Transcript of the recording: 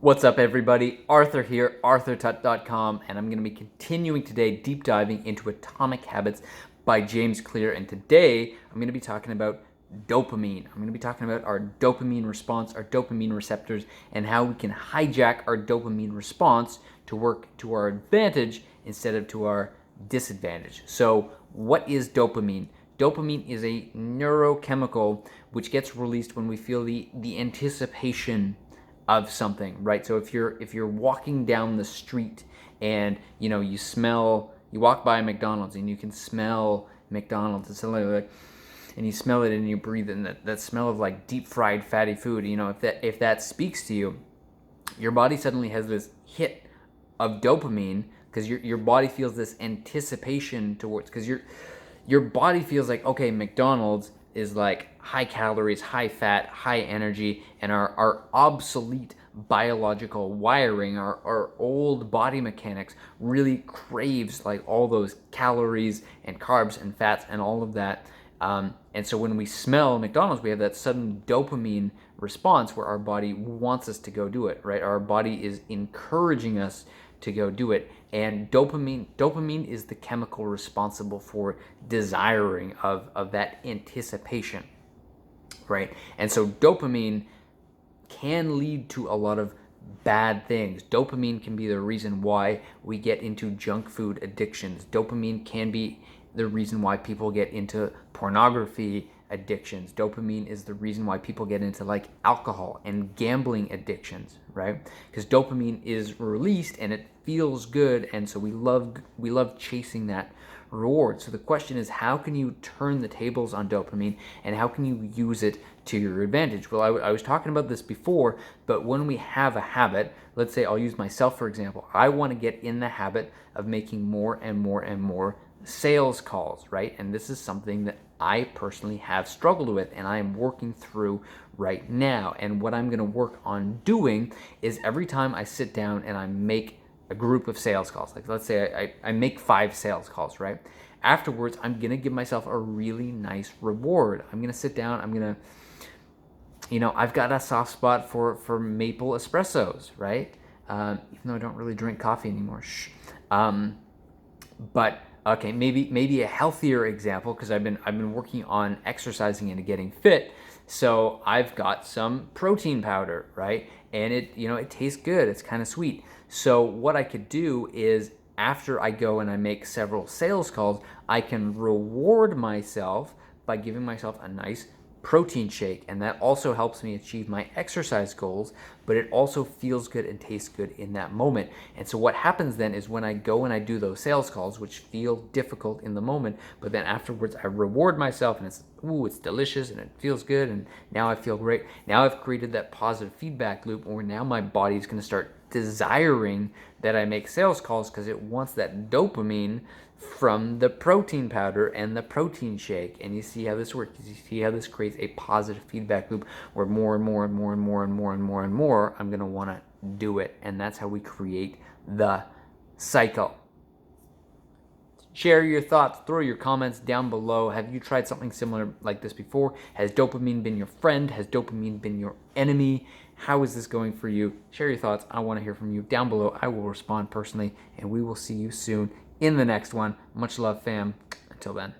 What's up, everybody? Arthur here, arthurtut.com, and I'm going to be continuing today deep diving into Atomic Habits by James Clear. And today I'm going to be talking about dopamine. I'm going to be talking about our dopamine response, our dopamine receptors, and how we can hijack our dopamine response to work to our advantage instead of to our disadvantage. So, what is dopamine? Dopamine is a neurochemical which gets released when we feel the anticipation of something, right? So if you're walking down the street and you walk by McDonald's and you can smell McDonald's, it's like, and you smell it and you breathe in that smell of like deep fried fatty food. If that speaks to you, your body suddenly has this hit of dopamine because your body feels this anticipation towards, because your body feels like, okay, McDonald's is like high calories, high fat, high energy, and our obsolete biological wiring, our old body mechanics really craves like all those calories and carbs and fats and all of that. And so when we smell McDonald's, we have that sudden dopamine response where our body wants us to go do it, right? Our body is encouraging us to go do it. And dopamine is the chemical responsible for desiring of that anticipation, right? And so dopamine can lead to a lot of bad things. Dopamine can be the reason why we get into junk food addictions. Dopamine can be the reason why people get into pornography addictions. Dopamine is the reason why people get into like alcohol and gambling addictions, right? Because dopamine is released and it feels good, and so we love chasing that reward. So the question is, how can you turn the tables on dopamine and how can you use it to your advantage? Well, I was talking about this before, but when we have a habit, let's say I'll use myself for example. I want to get in the habit of making more and more and more sales calls, right? And this is something that I personally have struggled with and I am working through right now. And what I'm going to work on doing is every time I sit down and I make a group of sales calls, like let's say I make 5 sales calls, right? Afterwards, I'm going to give myself a really nice reward. I'm going to sit down, I'm going to, I've got a soft spot for maple espressos, right? Even though I don't really drink coffee anymore. But okay, maybe a healthier example, because I've been working on exercising and getting fit. So I've got some protein powder, right? And it tastes good. It's kind of sweet. So what I could do is, after I go and I make several sales calls, I can reward myself by giving myself a nice protein shake, and that also helps me achieve my exercise goals, but it also feels good and tastes good in that moment. And so what happens then is, when I go and I do those sales calls, which feel difficult in the moment, but then afterwards I reward myself and it's delicious and it feels good, and now I feel great. Now I've created that positive feedback loop where now my body is going to start desiring that I make sales calls because it wants that dopamine from the protein powder and the protein shake. And you see how this works. You see how this creates a positive feedback loop where more and more and more and more and more and more and more I'm going to want to do it. And that's how we create the cycle. Share your thoughts, throw your comments down below. Have you tried something similar like this before? Has dopamine been your friend? Has dopamine been your enemy? How is this going for you? Share your thoughts. I want to hear from you down below. I will respond personally, and we will see you soon in the next one. Much love, fam. Until then.